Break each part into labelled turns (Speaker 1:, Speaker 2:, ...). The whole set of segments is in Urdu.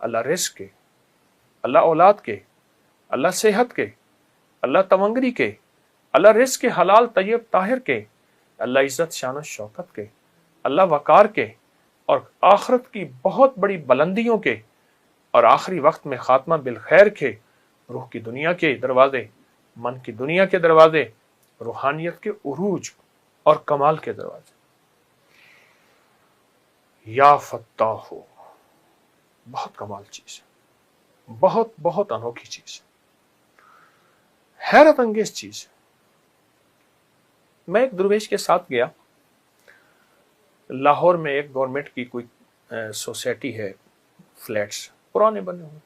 Speaker 1: اللہ رزق کے، اللہ اولاد کے، اللہ صحت کے، اللہ تمنگری کے، اللہ رزق کے حلال طیب طاہر کے، اللہ عزت شان و شوکت کے، اللہ وقار کے، اور آخرت کی بہت بڑی بلندیوں کے، اور آخری وقت میں خاتمہ بالخیر کے، روح کی دنیا کے دروازے، من کی دنیا کے دروازے، روحانیت کے عروج اور کمال کے دروازے۔ یا فتاح ہو، بہت کمال چیز ہے، بہت بہت انوکھی چیز ہے، حیرت انگیز چیز ہے۔ میں ایک درویش کے ساتھ گیا، لاہور میں ایک گورنمنٹ کی کوئی سوسائٹی ہے، فلیٹس پرانے بنے ہوئے،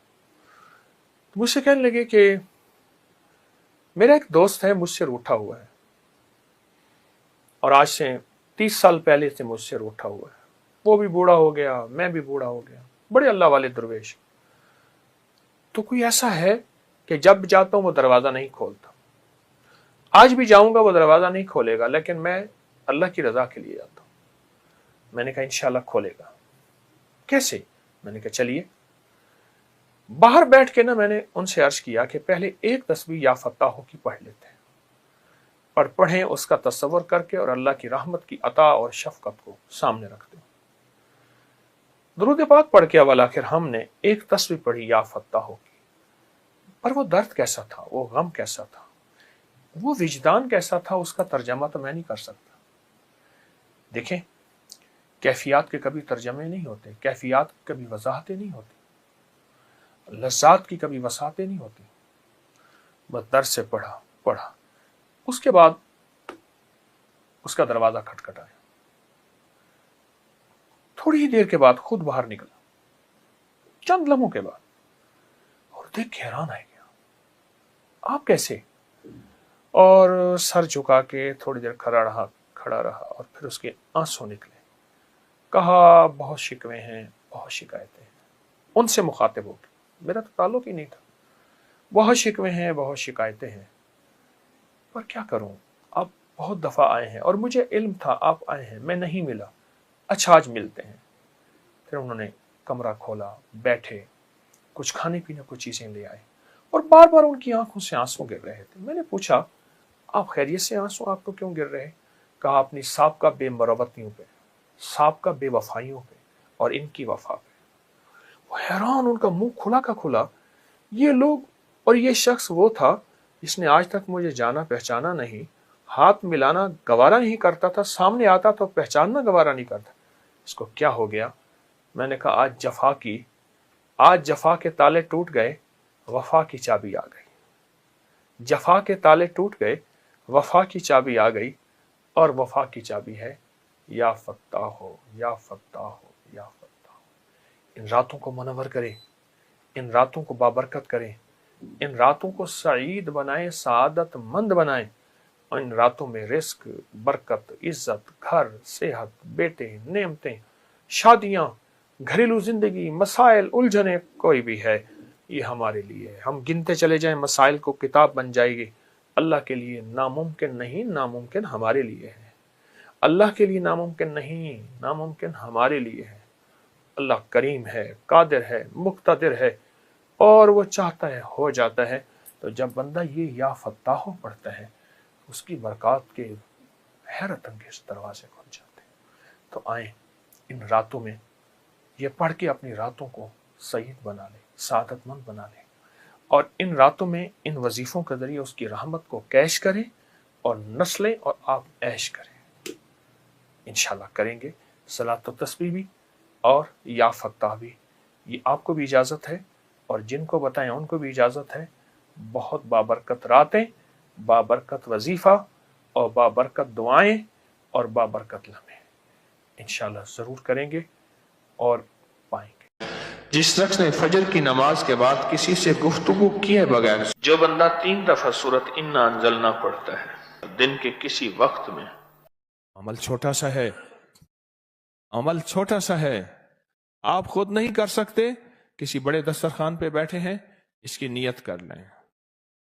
Speaker 1: مجھ سے کہنے لگے کہ میرا ایک دوست ہے، مجھ سے روٹھا ہوا ہے، اور آج سے 30 سال پہلے سے مجھ سے روٹھا ہوا ہے، وہ بھی بوڑھا ہو گیا، میں بھی بوڑھا ہو گیا، بڑے اللہ والے درویش، تو کوئی ایسا ہے کہ جب جاتا ہوں وہ دروازہ نہیں کھولتا، آج بھی جاؤں گا وہ دروازہ نہیں کھولے گا، لیکن میں اللہ کی رضا کے لیے جاتا ہوں۔ میں نے کہا انشاءاللہ کھولے گا۔ کیسے؟ میں نے کہا چلیے۔ باہر بیٹھ کے میں نے ان سے عرض کیا کہ پہلے ایک تسبیح یا فتح ہو کی پڑھ لیتے ہیں، پڑھیں اس کا تصور کر کے، اور اللہ کی رحمت کی عطا اور شفقت کو سامنے رکھتے ہیں۔ درود پاک پڑھ کے اول آخر ہم نے ایک تسبیح پڑھی یا فتح ہو کی، پر وہ درد کیسا تھا، وہ غم کیسا تھا، وہ وجدان کیسا تھا، اس کا ترجمہ تو میں نہیں کر سکتا۔ دیکھیں، کیفیات کے کبھی ترجمے نہیں ہوتے، کیفیات کی کبھی وضاحتیں نہیں ہوتی، لذات کی کبھی وسعتیں نہیں ہوتی۔ بس درد سے پڑھا، اس کے بعد اس کا دروازہ کھٹکھٹایا، تھوڑی ہی دیر کے بعد خود باہر نکلا، چند لمحوں کے بعد، اور دیکھ کے حیران آ گیا، آپ کیسے؟ اور سر جھکا کے تھوڑی دیر کھڑا رہا، اور پھر اس کے آنسو نکلے۔ کہا بہت شکوے ہیں، بہت شکایتیں ہیں، ان سے مخاطب ہو گیا، میرا تو تعلق ہی نہیں تھا۔ بہت شکوے ہیں، بہت شکایتیں ہیں، پر کیا کروں، آپ بہت دفعہ آئے ہیں اور مجھے علم تھا آپ آئے ہیں، میں نہیں ملا، اچھا آج ملتے ہیں۔ پھر انہوں نے کمرہ کھولا، بیٹھے، کچھ کھانے پینے کو چیزیں لے آئے، اور بار بار ان کی آنکھوں سے آنسو گر رہے تھے۔ میں نے پوچھا آپ خیریت سے آنسو آپ کو کیوں گر رہے؟ کہا اپنی سابقہ بے مروتیوں پہ، سابقہ بے وفائیوں پہ، اور ان کی وفا پہ۔ وہ حیران، ان کا منہ کھلا کا کھلا۔ یہ لوگ اور یہ شخص وہ تھا جس نے آج تک مجھے جانا پہچانا نہیں، ہاتھ ملانا گوارا نہیں کرتا تھا، سامنے آتا تو پہچاننا گوارا نہیں کرتا، اس کو کیا ہو گیا؟ میں نے کہا آج جفا کے تالے ٹوٹ گئے، وفا کی چابی آ گئی۔ جفا کے تالے ٹوٹ گئے، وفا کی چابی آ گئی، اور وفا کی چابی ہے یا فتح ہو، یا فتح ہو، یا فتح ہو۔ ان راتوں کو منور کرے، ان راتوں کو بابرکت کریں، ان راتوں کو سعید بنائیں، سعادت مند بنائیں، اور ان راتوں میں رزق، برکت، عزت، گھر، صحت، بیٹے، نعمتیں، شادیاں، گھریلو زندگی، مسائل، الجھنیں کوئی بھی ہے، یہ ہمارے لیے ہے۔ ہم گنتے چلے جائیں مسائل کو، کتاب بن جائے گی۔ اللہ کے لیے ناممکن نہیں، ناممکن ہمارے لیے ہے۔ اللہ کے لیے ناممکن نہیں، ناممکن ہمارے لیے ہے۔ اللہ کریم ہے، قادر ہے، مقتدر ہے، اور وہ چاہتا ہے ہو جاتا ہے۔ تو جب بندہ یہ یا فتح ہو پڑھتا ہے، اس کی برکات کے حیرت انگیز دروازے کھل جاتے ہیں۔ تو آئیں ان راتوں میں یہ پڑھ کے اپنی راتوں کو سعید بنا لیں، سعادت مند بنا لیں، اور ان راتوں میں ان وظیفوں کے ذریعے اس کی رحمت کو کیش کریں، اور نسلیں اور آپ عیش کریں۔ انشاءاللہ کریں گے صلاۃ و تسبیح بھی اور یا فتح بھی۔ یہ آپ کو بھی اجازت ہے، اور جن کو بتائیں ان کو بھی اجازت ہے۔ بہت بابرکت راتیں، بابرکت وظیفہ، اور بابرکت دعائیں، اور بابرکت لمحے انشاءاللہ ضرور کریں گے اور پائیں گے۔ جس شخص نے فجر کی نماز کے بعد کسی سے گفتگو کیے بغیر، جو بندہ 3 دفعہ سورۃ انا انزلنا پڑھتا ہے دن کے کسی وقت میں، عمل چھوٹا سا ہے، عمل چھوٹا سا ہے، آپ خود نہیں کر سکتے، کسی بڑے دسترخوان پہ بیٹھے ہیں، اس کی نیت کر لیں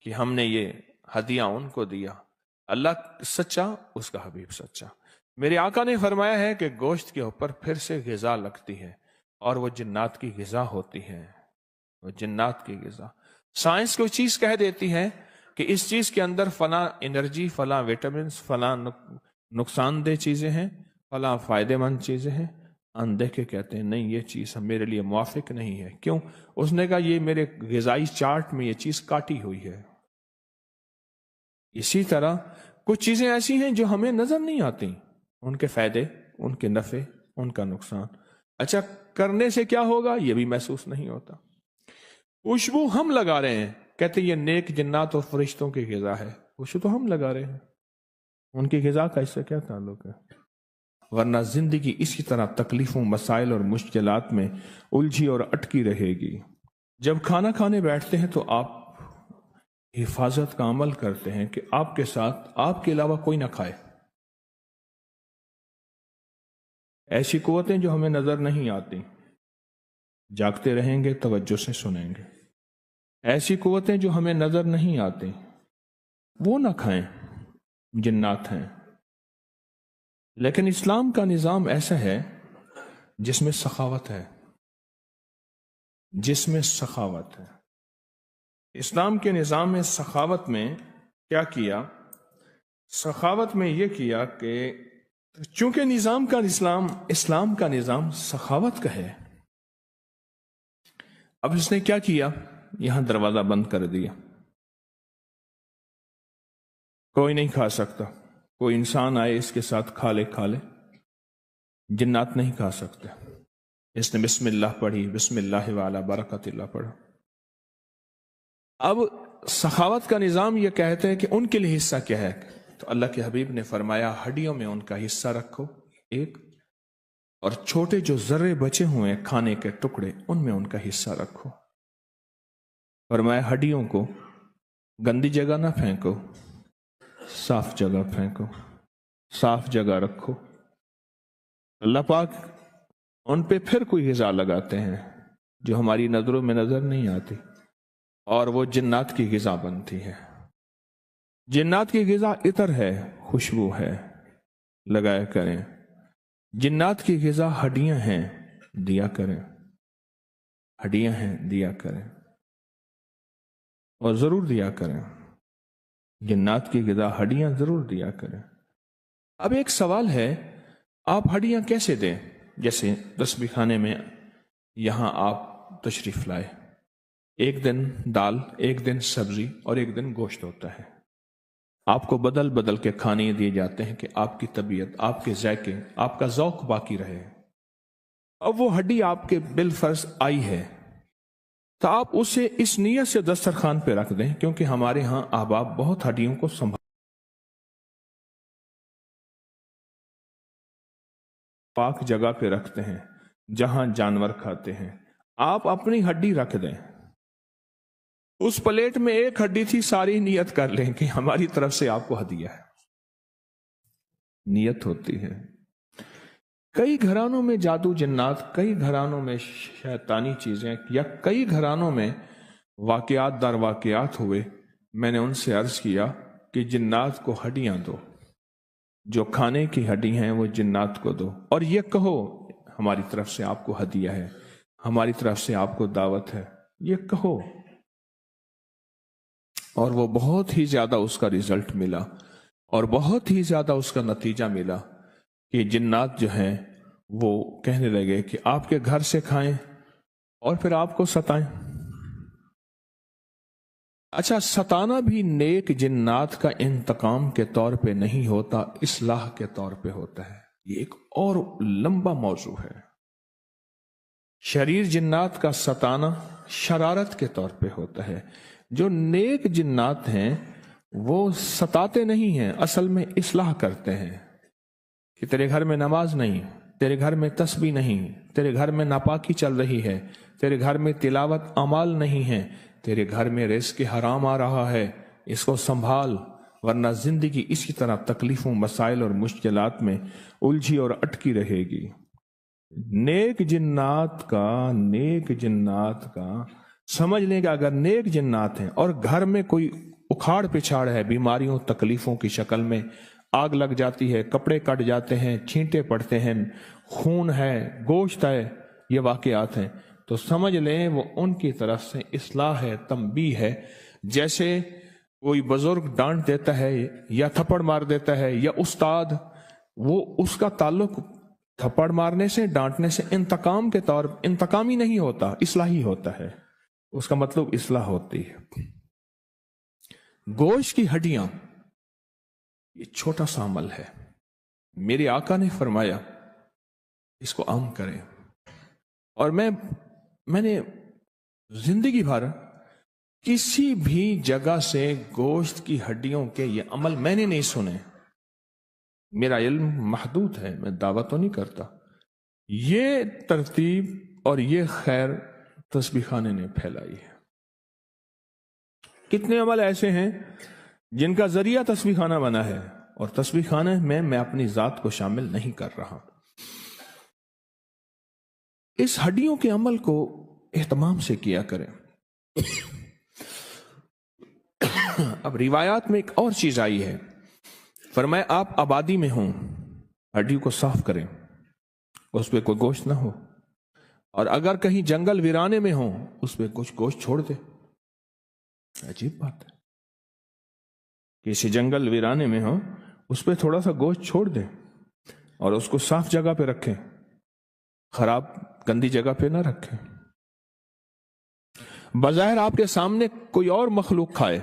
Speaker 1: کہ ہم نے یہ ہدیہ ان کو دیا، اللہ سچا، اس کا حبیب سچا۔ میرے آقا نے فرمایا ہے کہ گوشت کے اوپر پھر سے غذا لگتی ہے، اور وہ جنات کی غذا ہوتی ہے۔ وہ جنات کی غذا. سائنس کوئی چیز کہہ دیتی ہے کہ اس چیز کے اندر فلاں انرجی، فلاں وٹامنس، فلاں نقصان دہ چیزیں ہیں، فلاں فائدہ مند چیزیں ہیں. اندیکھے کہتے ہیں نہیں، یہ چیز میرے لیے موافق نہیں ہے. کیوں؟ اس نے کہا یہ میرے غذائی چارٹ میں یہ چیز کاٹی ہوئی ہے. اسی طرح کچھ چیزیں ایسی ہیں جو ہمیں نظر نہیں آتی، ان کے فائدے، ان کے نفع، ان کا نقصان. اچھا، کرنے سے کیا ہوگا یہ بھی محسوس نہیں ہوتا. خوشبو ہم لگا رہے ہیں، کہتے یہ نیک جنات اور فرشتوں کی غذا ہے. خوشبو تو ہم لگا رہے ہیں، ان کی غذا کا اس سے کیا تعلق ہے؟ ورنہ زندگی اسی طرح تکلیفوں، مسائل اور مشکلات میں الجھی اور اٹکی رہے گی. جب کھانا کھانے بیٹھتے ہیں تو آپ حفاظت کا عمل کرتے ہیں کہ آپ کے ساتھ آپ کے علاوہ کوئی نہ کھائے. ایسی قوتیں جو ہمیں نظر نہیں آتی، جاگتے رہیں گے، توجہ سے سنیں گے. ایسی قوتیں جو ہمیں نظر نہیں آتی وہ نہ کھائیں، جنات ہیں. لیکن اسلام کا نظام ایسا ہے جس میں سخاوت ہے، جس میں سخاوت ہے. اسلام کے نظام میں سخاوت میں کیا کیا؟ سخاوت میں یہ کیا کہ چونکہ اسلام کا نظام سخاوت کا ہے، اب اس نے کیا کیا؟ یہاں دروازہ بند کر دیا. کوئی نہیں کھا سکتا. کوئی انسان آئے اس کے ساتھ کھا لے. جنات نہیں کھا سکتے. اس نے بسم اللہ پڑھی، بسم اللہ وعلی برکت اللہ پڑھا. اب سخاوت کا نظام یہ کہتے ہیں کہ ان کے لیے حصہ کیا ہے؟ تو اللہ کے حبیب نے فرمایا ہڈیوں میں ان کا حصہ رکھو ایک، اور چھوٹے جو ذرے بچے ہوئے کھانے کے ٹکڑے ان میں ان کا حصہ رکھو. فرمایا ہڈیوں کو گندی جگہ نہ پھینکو، صاف جگہ پھینکو، صاف جگہ رکھو. اللہ پاک ان پہ پھر کوئی غذا لگاتے ہیں جو ہماری نظروں میں نظر نہیں آتی، اور وہ جنات کی غذا بنتی ہے. جنات کی غذا عطر ہے، خوشبو ہے، لگایا کریں. جنات کی غذا ہڈیاں ہیں، دیا کریں. ہڈیاں ہیں، دیا کریں، اور ضرور دیا کریں. جنات کی غذا ہڈیاں ضرور دیا کریں. اب ایک سوال ہے، آپ ہڈیاں کیسے دیں؟ جیسے تسبیح خانے میں یہاں آپ تشریف لائے، ایک دن دال، ایک دن سبزی اور ایک دن گوشت ہوتا ہے. آپ کو بدل بدل کے کھانے دیے جاتے ہیں کہ آپ کی طبیعت، آپ کے ذائقے، آپ کا ذوق باقی رہے. اب وہ ہڈی آپ کے بالفرض آئی ہے تو آپ اسے اس نیت سے دسترخوان پہ رکھ دیں، کیونکہ ہمارے ہاں احباب بہت ہڈیوں کو سنبھال پاک جگہ پہ رکھتے ہیں جہاں جانور کھاتے ہیں. آپ اپنی ہڈی رکھ دیں. اس پلیٹ میں ایک ہڈی تھی، ساری نیت کر لیں کہ ہماری طرف سے آپ کو ہدیہ ہے. نیت ہوتی ہے. کئی گھرانوں میں جادو جنات، کئی گھرانوں میں شیطانی چیزیں، یا کئی گھرانوں میں واقعات در واقعات ہوئے. میں نے ان سے عرض کیا کہ جنات کو ہڈیاں دو، جو کھانے کی ہڈی ہیں وہ جنات کو دو، اور یہ کہو ہماری طرف سے آپ کو ہدیہ ہے، ہماری طرف سے آپ کو دعوت ہے. یہ کہو. اور وہ بہت ہی زیادہ اس کا رزلٹ ملا، اور بہت ہی زیادہ اس کا نتیجہ ملا کہ جنات جو ہیں وہ کہنے لگے کہ آپ کے گھر سے کھائیں اور پھر آپ کو ستائیں. اچھا، ستانا بھی نیک جنات کا انتقام کے طور پہ نہیں ہوتا، اصلاح کے طور پہ ہوتا ہے. یہ ایک اور لمبا موضوع ہے. شریر جنات کا ستانا شرارت کے طور پہ ہوتا ہے. جو نیک جنات ہیں وہ ستاتے نہیں ہیں، اصل میں اصلاح کرتے ہیں کہ تیرے گھر میں نماز نہیں، تیرے گھر میں تسبیح نہیں، تیرے گھر میں ناپاکی چل رہی ہے، تیرے گھر میں تلاوت اعمال نہیں ہے، تیرے گھر میں رزق حرام آ رہا ہے، اس کو سنبھال، ورنہ زندگی اسی طرح تکلیفوں، مسائل اور مشکلات میں الجھی اور اٹکی رہے گی. نیک جنات کا سمجھ لیں کہ اگر نیک جنات ہیں اور گھر میں کوئی اکھاڑ پچھاڑ ہے، بیماریوں تکلیفوں کی شکل میں، آگ لگ جاتی ہے، کپڑے کٹ جاتے ہیں، چھینٹے پڑتے ہیں، خون ہے، گوشت ہے، یہ واقعات ہیں،
Speaker 2: تو سمجھ لیں وہ ان کی طرف سے اصلاح ہے، تنبیہ ہے. جیسے کوئی بزرگ ڈانٹ دیتا ہے یا تھپڑ مار دیتا ہے یا استاد، وہ اس کا تعلق تھپڑ مارنے سے، ڈانٹنے سے انتقام کے طور انتقامی نہیں ہوتا، اصلاحی ہوتا ہے. اس کا مطلب اصلاح ہوتی ہے. گوشت کی ہڈیاں یہ چھوٹا سا عمل ہے. میرے آقا نے فرمایا اس کو عام کریں. اور میں نے زندگی بھر کسی بھی جگہ سے گوشت کی ہڈیوں کے یہ عمل میں نے نہیں سنے. میرا علم محدود ہے، میں دعویٰ تو نہیں کرتا. یہ ترتیب اور یہ خیر تسبیح خانے نے پھیلائی ہے. کتنے عمل ایسے ہیں جن کا ذریعہ تسبیح خانہ بنا ہے، اور تسبیح خانے میں اپنی ذات کو شامل نہیں کر رہا. اس ہڈیوں کے عمل کو اہتمام سے کیا کریں. اب روایات میں ایک اور چیز آئی ہے. فرمایا آپ آبادی میں ہوں، ہڈیوں کو صاف کریں، اس پہ کوئی گوشت نہ ہو. اور اگر کہیں جنگل ویرانے میں ہوں، اس پہ کچھ گوشت چھوڑ دے. عجیب بات ہے، کسی جنگل ویرانے میں ہو اس پہ تھوڑا سا گوشت چھوڑ دے اور اس کو صاف جگہ پہ رکھیں، خراب گندی جگہ پہ نہ رکھیں. بظاہر آپ کے سامنے کوئی اور مخلوق کھائے،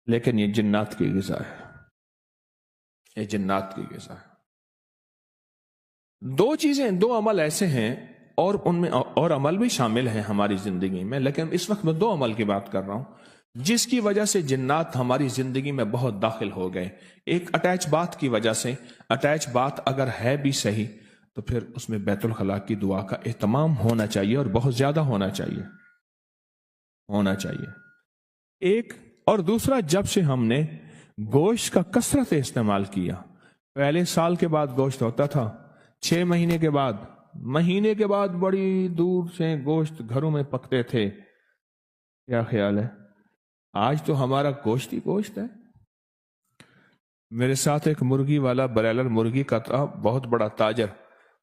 Speaker 2: لیکن یہ جنات کی غذا ہے، یہ جنات کی غذا ہے. دو چیزیں، دو عمل ایسے ہیں، اور ان میں اور عمل بھی شامل ہیں ہماری زندگی میں، لیکن اس وقت میں دو عمل کی بات کر رہا ہوں جس کی وجہ سے جنات ہماری زندگی میں بہت داخل ہو گئے. ایک اٹیچ بات کی وجہ سے. اٹیچ بات اگر ہے بھی صحیح تو پھر اس میں بیت الخلاء کی دعا کا اہتمام ہونا چاہیے، اور بہت زیادہ ہونا چاہیے. ایک اور دوسرا، جب سے ہم نے گوشت کا کثرت استعمال کیا، پہلے سال کے بعد گوشت ہوتا تھا، 6 مہینے کے بعد، مہینے کے بعد بڑی دور سے گوشت گھروں میں پکتے تھے. کیا خیال ہے؟ آج تو ہمارا گوشت ہی گوشت ہے. میرے ساتھ ایک مرغی والا، برائلر مرغی کا تھا، بہت بڑا تاجر.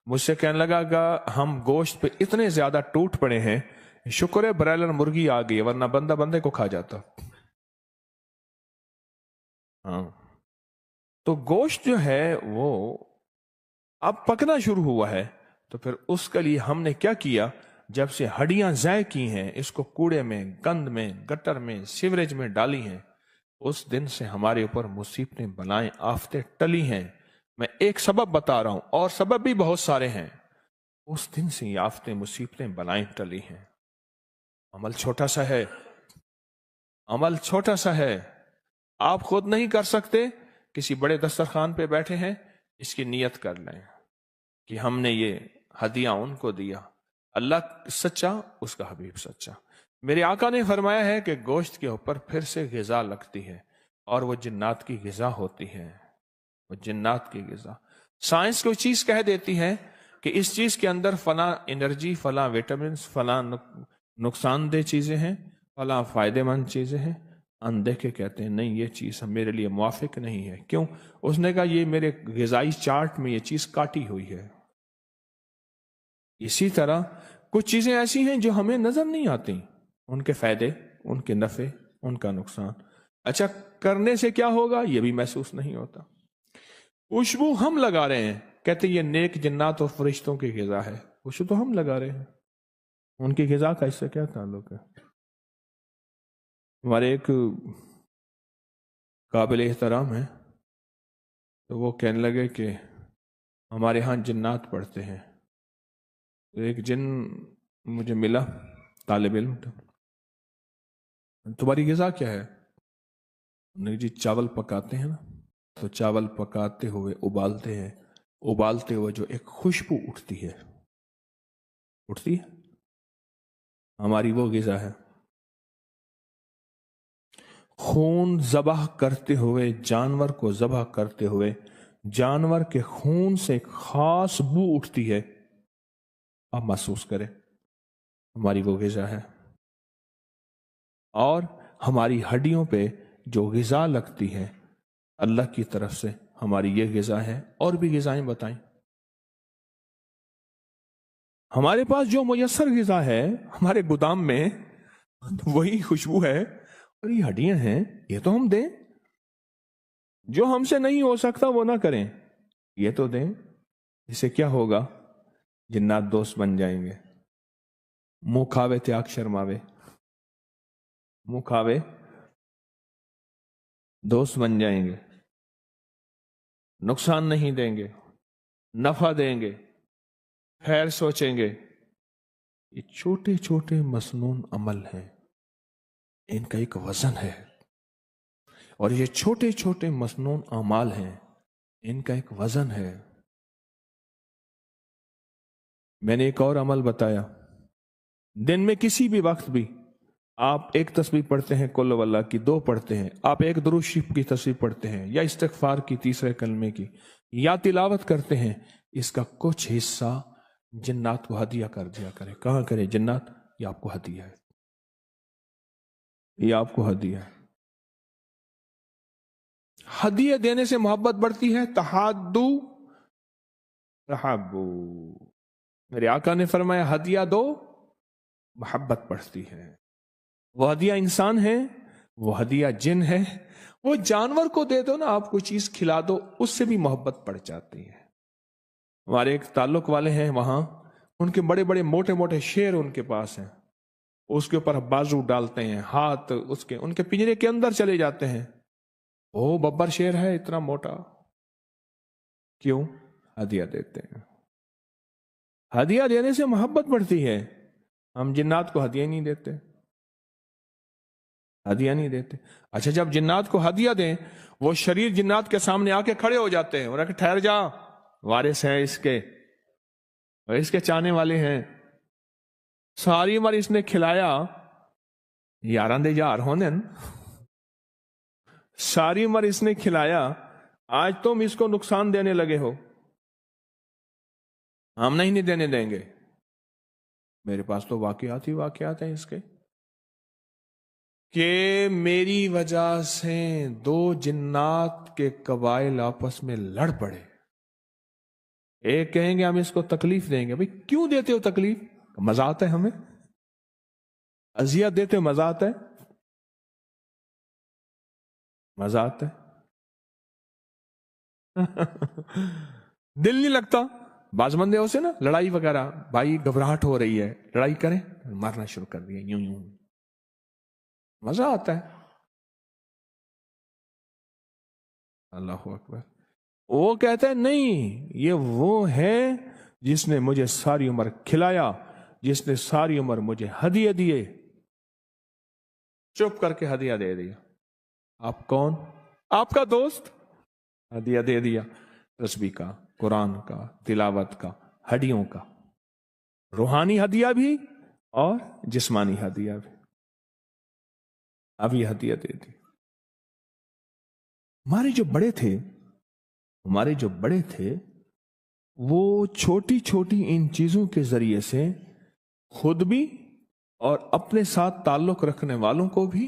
Speaker 2: مجھ سے کہنے لگا کہ ہم گوشت پہ اتنے زیادہ ٹوٹ پڑے ہیں، شکر ہے برائلر مرغی آ گئی، ورنہ بندہ بندے کو کھا جاتا. ہاں، تو گوشت جو ہے وہ اب پکنا شروع ہوا ہے. تو پھر اس کے لیے ہم نے کیا کیا؟ جب سے ہڈیاں ضائع کی ہیں، اس کو کوڑے میں، گند میں، گٹر میں، سیوریج میں ڈالی ہیں، اس دن سے ہمارے اوپر مصیبتیں، بلائیں، آفتیں ٹلی ہیں. میں ایک سبب بتا رہا ہوں، اور سبب بھی بہت سارے ہیں. اس دن سے یہ آفتیں، مصیبتیں، بلائیں ٹلی ہیں. عمل چھوٹا سا ہے، عمل چھوٹا سا ہے. آپ خود نہیں کر سکتے، کسی بڑے دسترخوان پہ بیٹھے ہیں، اس کی نیت کر لیں کہ ہم نے یہ ہدیہ ان کو دیا. اللہ سچا، اس کا حبیب سچا. میرے آقا نے فرمایا ہے کہ گوشت کے اوپر پھر سے غذا لگتی ہے، اور وہ جنات کی غذا ہوتی ہے. وہ جنات کی غذا. سائنس کوئی چیز کہہ دیتی ہے کہ اس چیز کے اندر فلاں انرجی، فلاں وٹامنس، فلاں نقصان دہ چیزیں ہیں، فلاں فائدہ مند چیزیں ہیں. اندیکھے کہتے ہیں نہیں، یہ چیز میرے لیے موافق نہیں ہے. کیوں؟ اس نے کہا یہ میرے غذائی چارٹ میں یہ چیز کاٹی ہوئی ہے. اسی طرح کچھ چیزیں ایسی ہیں جو ہمیں نظر نہیں آتی، ان کے فائدے، ان کے نفع، ان کا نقصان. اچھا، کرنے سے کیا ہوگا یہ بھی محسوس نہیں ہوتا. خوشبو ہم لگا رہے ہیں، کہتے یہ نیک جنات اور فرشتوں کی غذا ہے. خوشبو تو ہم لگا رہے ہیں، ان کی غذا کا اس سے کیا تعلق ہے؟ ہمارے ایک قابل احترام ہے، تو وہ کہنے لگے کہ ہمارے ہاں جنات پڑھتے ہیں. تو ایک جن مجھے ملا، طالب علم، تمہاری غذا کیا ہے؟ نہیں جی، چاول پکاتے ہیں نا، تو چاول پکاتے ہوئے ابالتے ہیں، ابالتے ہوئے جو ایک خوشبو اٹھتی ہے ہماری وہ غذا ہے. خون ذبح کرتے ہوئے، جانور کو ذبح کرتے ہوئے، جانور کے خون سے ایک خاص بو اٹھتی ہے، آپ محسوس کریں، ہماری وہ غذا ہے. اور ہماری ہڈیوں پہ جو غذا لگتی ہے اللہ کی طرف سے، ہماری یہ غذا ہے. اور بھی غذائیں بتائیں. ہمارے پاس جو میسر غذا ہے ہمارے گودام میں وہی خوشبو ہے، اور یہ ہڈیاں ہیں، یہ تو ہم دیں۔ جو ہم سے نہیں ہو سکتا وہ نہ کریں، یہ تو دیں۔ اس سے کیا ہوگا؟ جنات دوست بن جائیں گے۔ منہ کھاوے تیاگ شرماوے، منہ کھاوے دوست بن جائیں گے، نقصان نہیں دیں گے، نفع دیں گے، خیر سوچیں گے۔ یہ چھوٹے چھوٹے مسنون عمل ہیں، ان کا ایک وزن ہے، اور یہ چھوٹے چھوٹے مسنون اعمال ہیں، ان کا ایک وزن ہے۔ میں نے ایک اور عمل بتایا، دن میں کسی بھی وقت بھی آپ ایک تسبیح پڑھتے ہیں، قل ہو اللہ کی 2 پڑھتے ہیں، آپ ایک درود شریف کی تسبیح پڑھتے ہیں، یا استغفار کی 3 کلمے کی، یا تلاوت کرتے ہیں، اس کا کچھ حصہ جنات کو ہدیہ کر دیا کرے۔ کہاں کرے؟ جنات، یہ آپ کو ہدیہ ہے، یہ آپ کو ہدیہ ہے۔ ہدیہ دینے سے محبت بڑھتی ہے، تحادو تحابو۔ میرے آقا نے فرمایا ہدیہ دو، محبت بڑھتی ہے۔ وہ ہدیہ انسان ہے، وہ ہدیہ جن ہے، وہ جانور کو دے دو نا، آپ کوئی چیز کھلا دو، اس سے بھی محبت بڑھ جاتی ہے۔ ہمارے ایک تعلق والے ہیں وہاں، ان کے بڑے بڑے موٹے موٹے شیر ان کے پاس ہیں، اس کے اوپر بازو ڈالتے ہیں، ہاتھ ان کے پنجرے کے اندر چلے جاتے ہیں۔ وہ ببر شیر ہے اتنا موٹا، کیوں؟ ہدیہ دیتے ہیں۔ ہدیہ دینے سے محبت بڑھتی ہے۔ ہم جنات کو ہدیہ نہیں دیتے، ہدیہ نہیں دیتے۔ اچھا، جب جنات کو ہدیہ دیں، وہ شریر جنات کے سامنے آ کے کھڑے ہو جاتے ہیں، انہوں نے کہ ٹھہر جا، وارث ہیں اس کے، اس کے چاہنے والے ہیں، ساری عمر اس نے کھلایا، یاراں دے یار ہونے، ساری عمر اس نے کھلایا، آج تم اس کو نقصان دینے لگے ہو، ہم نہیں دینے دیں گے۔ میرے پاس تو واقعات ہی واقعات ہیں اس کے، کہ میری وجہ سے 2 جنات کے قبائل آپس میں لڑ پڑے۔ ایک کہیں گے ہم اس کو تکلیف دیں گے۔ بھئی کیوں دیتے ہو تکلیف؟ مزہ آتا ہے ہمیں، اذیت دیتے ہو، مزہ آتا ہے، مزہ آتا ہے دل نہیں لگتا۔ بعض بندے ہوتے نا، لڑائی وغیرہ، بھائی گھبراہٹ ہو رہی ہے، لڑائی کریں، مارنا شروع کر دیا، یوں یوں، مزہ آتا ہے۔ اللہ اکبر۔ وہ کہتا ہے نہیں، یہ وہ ہے جس نے مجھے ساری عمر کھلایا، جس نے ساری عمر مجھے ہدیہ دیے، چپ کر کے ہدیہ دے دیا۔ آپ کون؟ آپ کا دوست، ہدیہ دے دیا، تسبیح کا، قرآن کا، تلاوت کا، ہڈیوں کا، روحانی ہدیہ بھی اور جسمانی ہدیہ بھی۔ اب یہ ہدیہ دے دی۔ ہمارے جو بڑے تھے وہ چھوٹی چھوٹی ان چیزوں کے ذریعے سے خود بھی اور اپنے ساتھ تعلق رکھنے والوں کو بھی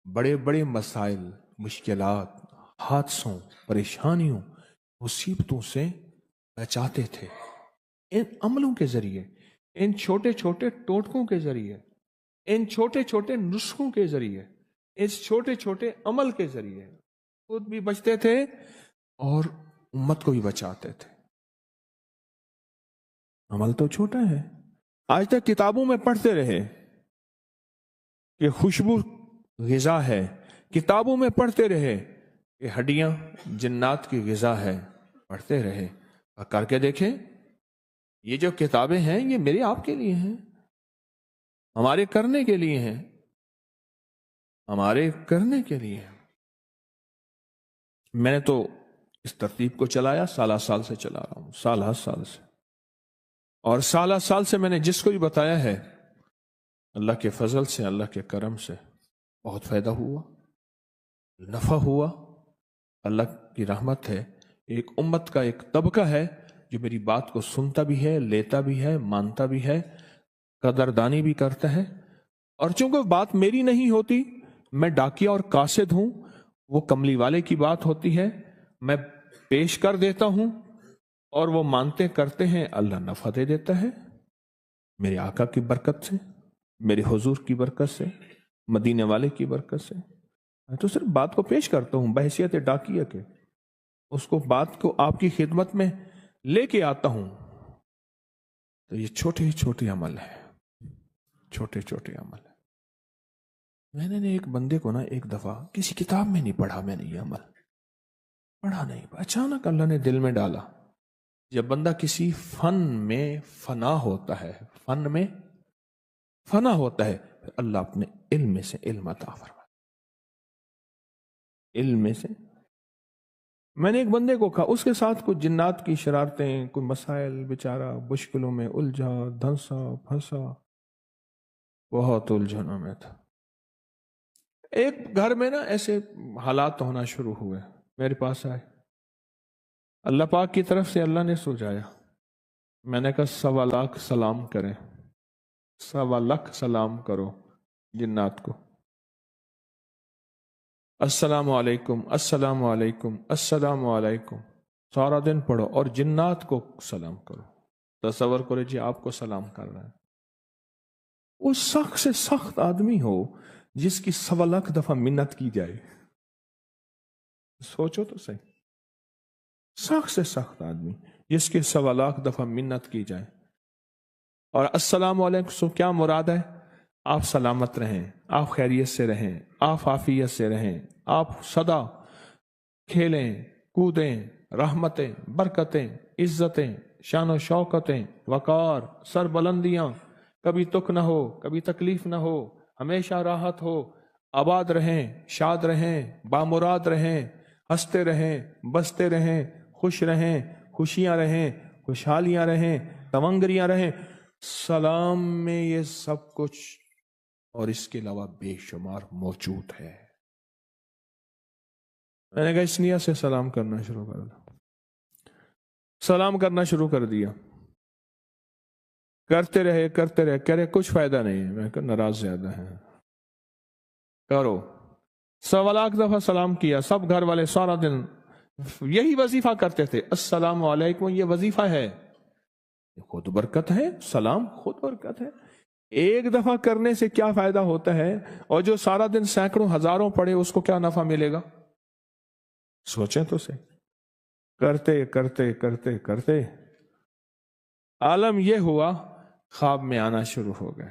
Speaker 2: بڑے بڑے مسائل، مشکلات، حادثوں، پریشانیوں، مصیبتوں سے بچاتے تھے، ان عملوں کے ذریعے، ان چھوٹے چھوٹے ٹوٹکوں کے ذریعے، ان چھوٹے چھوٹے نسخوں کے ذریعے، اس چھوٹے چھوٹے عمل کے ذریعے خود بھی بچتے تھے اور امت کو بھی بچاتے تھے۔ عمل تو چھوٹا ہے، آج تک کتابوں میں پڑھتے رہے کہ خوشبو غذا ہے، کتابوں میں پڑھتے رہے کہ ہڈیاں جنات کی غذا ہے، پڑھتے رہے، اور کر کے دیکھیں، یہ جو کتابیں ہیں یہ میرے آپ کے لیے ہیں، ہمارے کرنے کے لیے ہیں، ہمارے کرنے کے لیے ہیں۔ میں نے تو اس ترتیب کو چلایا، سالہ سال سے چلا رہا ہوں، سالہ سال سے، اور سالہ سال سے میں نے جس کو بھی بتایا ہے، اللہ کے فضل سے، اللہ کے کرم سے بہت فائدہ ہوا، نفع ہوا۔ اللہ کی رحمت ہے، ایک امت کا ایک طبقہ ہے جو میری بات کو سنتا بھی ہے، لیتا بھی ہے، مانتا بھی ہے، قدردانی بھی کرتا ہے۔ اور چونکہ بات میری نہیں ہوتی، میں ڈاکیہ اور قاصد ہوں، وہ کملی والے کی بات ہوتی ہے، میں پیش کر دیتا ہوں اور وہ مانتے کرتے ہیں، اللہ نفع دے دیتا ہے۔ میرے آقا کی برکت سے، میرے حضور کی برکت سے، مدینے والے کی برکت سے. میں تو صرف بات کو پیش کرتا ہوں بحیثیت ڈاکیہ کے، اس کو بات کو آپ کی خدمت میں لے کے آتا ہوں. تو یہ چھوٹے چھوٹے عمل ہے، چھوٹے چھوٹے عمل ہے. میں نے ایک بندے کو نا ایک دفعہ کسی کتاب میں نہیں پڑھا، میں نے یہ عمل پڑھا نہیں، اچانک اللہ نے دل میں ڈالا. جب بندہ کسی فن میں فنا ہوتا ہے، فن میں فنا ہوتا ہے، اللہ اپنے علم میں سے علم عطا فرماتا. علم میں سے میں نے ایک بندے کو کہا، اس کے ساتھ کچھ جنات کی شرارتیں، کوئی مسائل، بیچارہ مشکلوں میں الجھا، دھنسا پھنسا، بہت الجھنوں میں تھا. ایک گھر میں نا ایسے حالات ہونا شروع ہوئے، میرے پاس آئے، اللہ پاک کی طرف سے اللہ نے سلجھایا. میں نے کہا 1.25 سلام کریں، 1.25 سلام کرو جنات کو، السلام علیکم السلام علیکم السلام علیکم، سارا دن پڑھو اور جنات کو سلام کرو. تصور کرو جی آپ کو سلام کر رہا ہے. وہ سخت سے سخت آدمی ہو جس کی 1.25 دفعہ منت کی جائے، سوچو تو صحیح، سخت سے سخت آدمی جس کی 1.25 دفعہ منت کی جائے. اور السلام علیکم سے کیا مراد ہے؟ آپ سلامت رہیں، آپ خیریت سے رہیں، آپ عافیت سے رہیں، آپ سدا کھیلیں کودیں، رحمتیں، برکتیں، عزتیں، شان و شوکتیں، وقار، سر بلندیاں، کبھی تک نہ ہو، کبھی تکلیف نہ ہو، ہمیشہ راحت ہو، آباد رہیں، شاد رہیں، بامراد رہیں، ہنستے رہیں، بستے رہیں، خوش رہیں، خوشیاں رہیں، خوشحالیاں رہیں، تمنگریاں رہیں. سلام میں یہ سب کچھ اور اس کے علاوہ بے شمار موجود ہے. میں نے کہا اس نیت سے سلام کرنا شروع کر دیا. سلام کرنا شروع کر دیا، کرتے رہے کہہ رہے کچھ فائدہ نہیں ہے. میں کہا ناراض زیادہ ہیں، کرو. 1.25 دفعہ سلام کیا. سب گھر والے سارا دن یہی وظیفہ کرتے تھے، السلام علیکم. یہ وظیفہ ہے، خود برکت ہے، سلام خود برکت ہے. ایک دفعہ کرنے سے کیا فائدہ ہوتا ہے، اور جو سارا دن سینکڑوں ہزاروں پڑھے اس کو کیا نفع ملے گا؟ سوچیں تو صحیح. کرتے کرتے کرتے کرتے عالم یہ ہوا، خواب میں آنا شروع ہو گئے،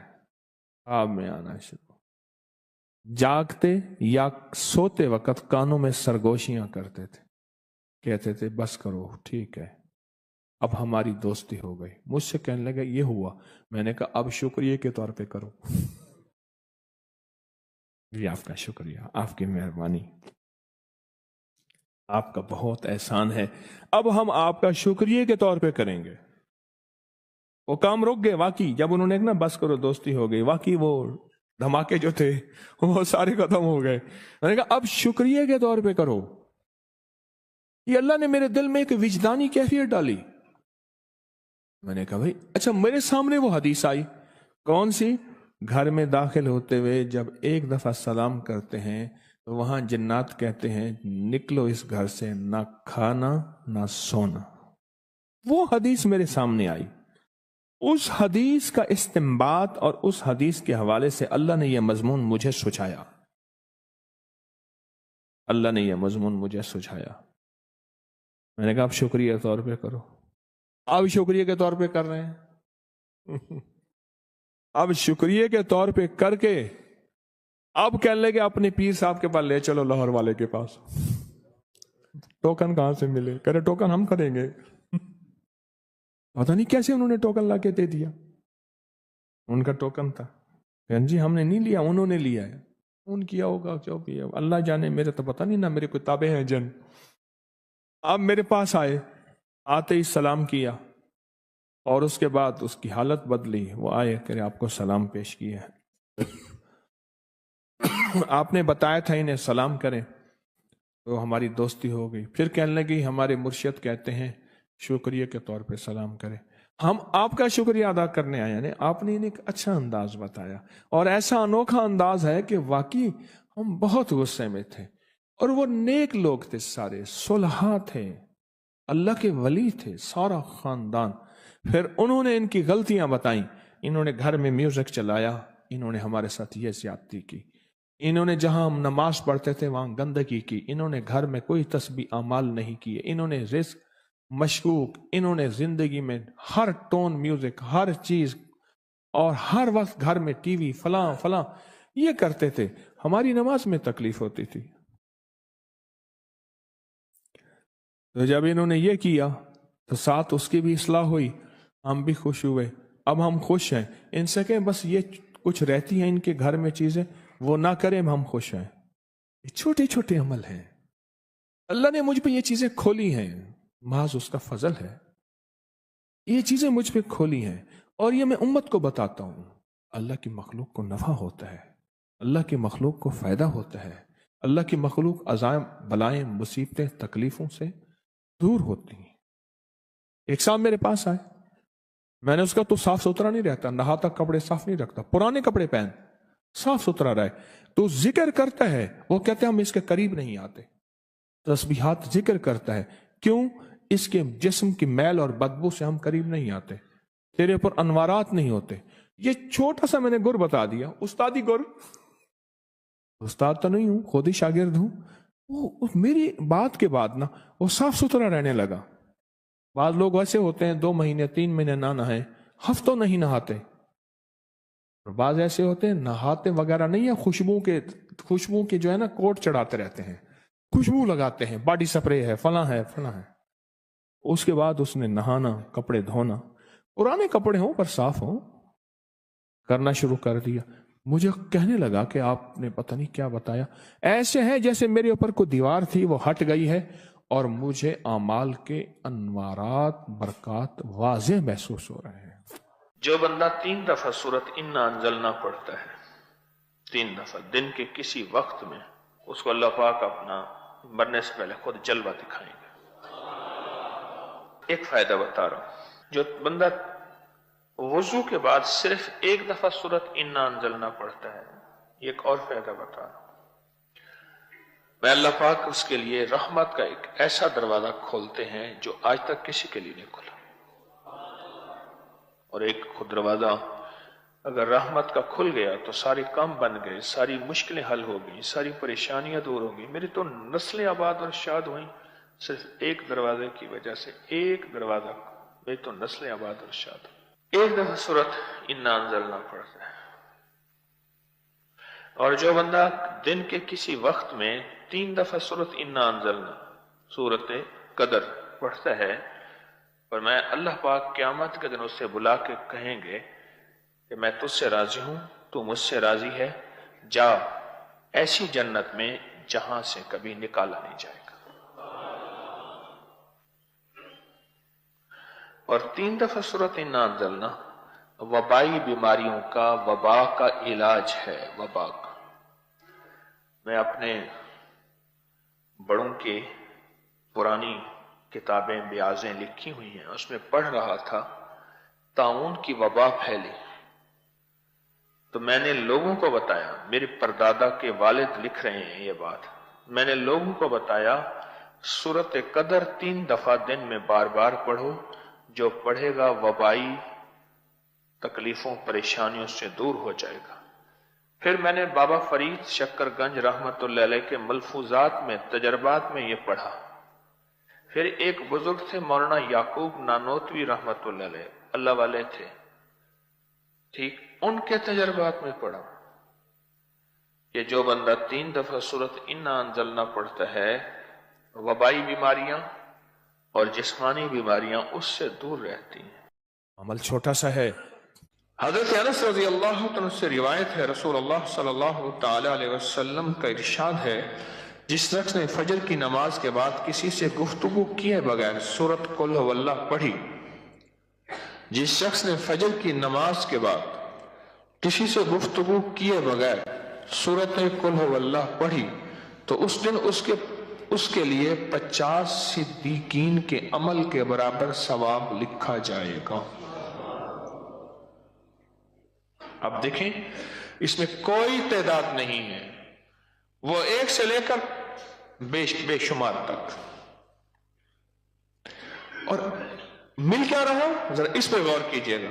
Speaker 2: خواب میں آنا شروع. جاگتے یا سوتے وقت کانوں میں سرگوشیاں کرتے تھے، کہتے تھے بس کرو ٹھیک ہے، اب ہماری دوستی ہو گئی. مجھ سے کہنے لگا یہ ہوا. میں نے کہا اب شکریہ کے طور پہ کرو. جی آپ کا شکریہ، آپ کی مہربانی، آپ کا بہت احسان ہے، اب ہم آپ کا شکریہ کے طور پہ کریں گے. وہ کام رک گئے واقعی. جب انہوں نے کہا بس کرو دوستی ہو گئی، واقعی وہ دھماکے جو تھے وہ سارے ختم ہو گئے. میں نے کہا اب شکریہ کے طور پہ کرو. یہ اللہ نے میرے دل میں ایک وجدانی کیفیت ڈالی. میں نے کہا بھائی اچھا، میرے سامنے وہ حدیث آئی. کون سی؟ گھر میں داخل ہوتے ہوئے جب ایک دفعہ سلام کرتے ہیں تو وہاں جنات کہتے ہیں نکلو اس گھر سے، نہ کھانا نہ سونا. وہ حدیث میرے سامنے آئی. اس حدیث کا استنباط اور اس حدیث کے حوالے سے اللہ نے یہ مضمون مجھے سجھایا. اللہ نے یہ مضمون مجھے سجھایا. میں نے کہا اب شکریہ کے طور پہ کرو. اب شکریہ کے طور پہ کر رہے ہیں. اب شکریہ کے طور پہ کر کے اب کہنے لگے اپنے پیر صاحب کے پاس لے چلو، لاہور والے کے پاس. ٹوکن کہاں سے ملے؟ کہہ رہے ٹوکن ہم کریں گے. پتہ نہیں کیسے انہوں نے ٹوکن لا کے دے دیا. ان کا ٹوکن تھا. جی ہم نے نہیں لیا، انہوں نے لیا ہے. ان کیا ہوگا جو بھی ہے اللہ جانے، میرے تو پتہ نہیں نا، میرے کوئی تابع ہیں جن. اب میرے پاس آئے، آتے ہی سلام کیا اور اس کے بعد اس کی حالت بدلی. وہ آئے کہ آپ کو سلام پیش کیا ہے، آپ نے بتایا تھا انہیں سلام کریں، تو ہماری دوستی ہو گئی. پھر کہنے لگی ہمارے مرشد کہتے ہیں شکریہ کے طور پہ سلام کریں. ہم آپ کا شکریہ ادا کرنے آئے. یعنی آپ نے انہیں ایک اچھا انداز بتایا، اور ایسا انوکھا انداز ہے کہ واقعی ہم بہت غصے میں تھے. اور وہ نیک لوگ تھے، سارے صلحاء تھے، اللہ کے ولی تھے، سارا خاندان. پھر انہوں نے ان کی غلطیاں بتائیں. انہوں نے گھر میں میوزک چلایا، انہوں نے ہمارے ساتھ یہ زیادتی کی، انہوں نے جہاں ہم نماز پڑھتے تھے وہاں گندگی کی، انہوں نے گھر میں کوئی تسبیح اعمال نہیں کیے، انہوں نے رزق مشکوک، انہوں نے زندگی میں ہر ٹون میوزک، ہر چیز، اور ہر وقت گھر میں ٹی وی فلاں فلاں یہ کرتے تھے، ہماری نماز میں تکلیف ہوتی تھی۔ تو جب انہوں نے یہ کیا تو ساتھ اس کی بھی اصلاح ہوئی، ہم بھی خوش ہوئے، اب ہم خوش ہیں، ان سے کہ بس یہ کچھ رہتی ہیں ان کے گھر میں چیزیں وہ نہ کریں، ہم خوش ہیں۔ یہ چھوٹے چھوٹے عمل ہیں، اللہ نے مجھ پہ یہ چیزیں کھولی ہیں، محض اس کا فضل ہے، یہ چیزیں مجھ پہ کھولی ہیں، اور یہ میں امت کو بتاتا ہوں۔ اللہ کی مخلوق کو نفع ہوتا ہے، اللہ کی مخلوق کو فائدہ ہوتا ہے، اللہ کی مخلوق عزائم بلائیں مصیبتیں تکلیفوں سے دور ہوتی ہیں۔ ایک صاحب میرے پاس آئے، میں نے اس کا تو صاف ستھرا نہیں رہتا، نہاتا کپڑے صاف نہیں رکھتا، پرانے کپڑے پہن، صاف ستھرا رہے، تو ذکر کرتا ہے، وہ کہتے ہیں ہم اس کے قریب نہیں آتے، تسبیحات ذکر کرتا ہے، کیوں؟ اس کے جسم کی میل اور بدبو سے ہم قریب نہیں آتے، تیرے پر انوارات نہیں ہوتے۔ یہ چھوٹا سا میں نے گر بتا دیا، استادی گر، استاد تو نہیں ہوں، خود ہی شاگرد ہوں، وہ میری بات کے بعد نا وہ صاف ستھرا رہنے لگا۔ بعض لوگ ایسے ہوتے ہیں 2 مہینے 3 مہینے نہ نہائیں، ہفتوں نہیں نہاتے، اور بعض ایسے ہوتے ہیں نہاتے وغیرہ نہیں ہے، خوشبو کے جو ہے نا کوٹ چڑھاتے رہتے ہیں، خوشبو لگاتے ہیں، باڈی سپرے ہے، فلاں ہے فلاں ہے۔ اس کے بعد اس نے نہانا، کپڑے دھونا، پرانے کپڑے ہوں پر صاف ہوں، کرنا شروع کر دیا۔ مجھے کہنے لگا کہ آپ نے پتہ نہیں کیا بتایا، ایسے ہے جیسے میرے اوپر کوئی دیوار تھی وہ ہٹ گئی ہے، اور مجھے اعمال کے انوارات برکات واضح محسوس ہو رہے ہیں۔
Speaker 1: جو بندہ 3 دفعہ سورت انا انزلنا پڑھتا ہے، 3 دفعہ دن کے کسی وقت میں، اس کو اللہ پاک اپنا مرنے سے پہلے خود جلوہ دکھائیں گے۔ ایک فائدہ بتا رہا ہوں، جو بندہ وضو کے بعد صرف 1 دفعہ سورت انا انزلنا پڑھتا ہے، ایک اور فائدہ بتا رہا ہوں، میں اللہ پاک اس کے لیے رحمت کا ایک ایسا دروازہ کھولتے ہیں جو آج تک کسی کے لیے نہیں کھلا، اور ایک خود دروازہ اگر رحمت کا کھل گیا تو سارے کام بن گئے، ساری مشکلیں حل ہو گئی، ساری پریشانیاں دور ہو گئی، میری تو نسلیں آباد اور شاد ہوئیں صرف ایک دروازے کی وجہ سے، ایک دروازہ، میری تو نسلیں آباد اور شاد ہوئیں۔ 1 دفعہ سورت انا انزلنا پڑھتا ہے، اور جو بندہ دن کے کسی وقت میں 3 دفعہ سورت انا انزلنا، سورت قدر پڑھتا ہے، اور میں اللہ پاک قیامت کے دن اس سے بلا کے کہیں گے کہ میں تجھ سے راضی ہوں، تو مجھ سے راضی ہے، جا ایسی جنت میں جہاں سے کبھی نکالا نہیں جائے گا۔ اور 3 دفعہ سورت انا انزلنا وبائی بیماریوں کا، وبا کا علاج ہے، وبا کا۔ میں اپنے بڑوں کی پرانی کتابیں بیازیں لکھی ہوئی ہیں، اس میں پڑھ رہا تھا طاعون کی وبا پھیلی، تو میں نے لوگوں کو بتایا، میرے پردادا کے والد لکھ رہے ہیں یہ بات، میں نے لوگوں کو بتایا سورت قدر 3 دفعہ دن میں بار بار پڑھو، جو پڑھے گا وبائی تکلیفوں پریشانیوں سے دور ہو جائے گا۔ پھر میں نے بابا فرید شکر گنج رحمت اللہ علیہ کے ملفوظات میں، تجربات میں یہ پڑھا۔ پھر ایک بزرگ تھے مولانا یعقوب نانوتوی رحمت اللہ علیہ، اللہ والے تھے، ٹھیک، ان کے تجربات میں پڑھا کہ جو بندہ 3 دفعہ سورت انا انزلنا پڑھتا ہے، وبائی بیماریاں اور جسمانی بیماریاں اس سے دور رہتی ہیں۔
Speaker 2: عمل چھوٹا سا ہے۔
Speaker 1: حضرت انس رضی اللہ عنہ سے روایت ہے، رسول اللہ صلی اللہ تعالی علیہ وسلم کا ارشاد ہے، جس شخص نے فجر کی نماز کے بعد کسی سے گفتگو کیے بغیر سورت قل هو اللہ پڑھی، جس شخص نے فجر کی نماز کے بعد کسی سے گفتگو کیے بغیر سورت قل هو اللہ پڑھی، تو اس دن اس کے لیے 50 صدیقین کے عمل کے برابر ثواب لکھا جائے گا۔ اب دیکھیں، اس میں کوئی تعداد نہیں ہے، وہ 1 سے لے کر بے شمار تک، اور مل کیا رہا، ذرا اس پہ غور کیجئے گا،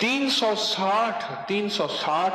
Speaker 2: 360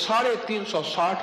Speaker 2: 360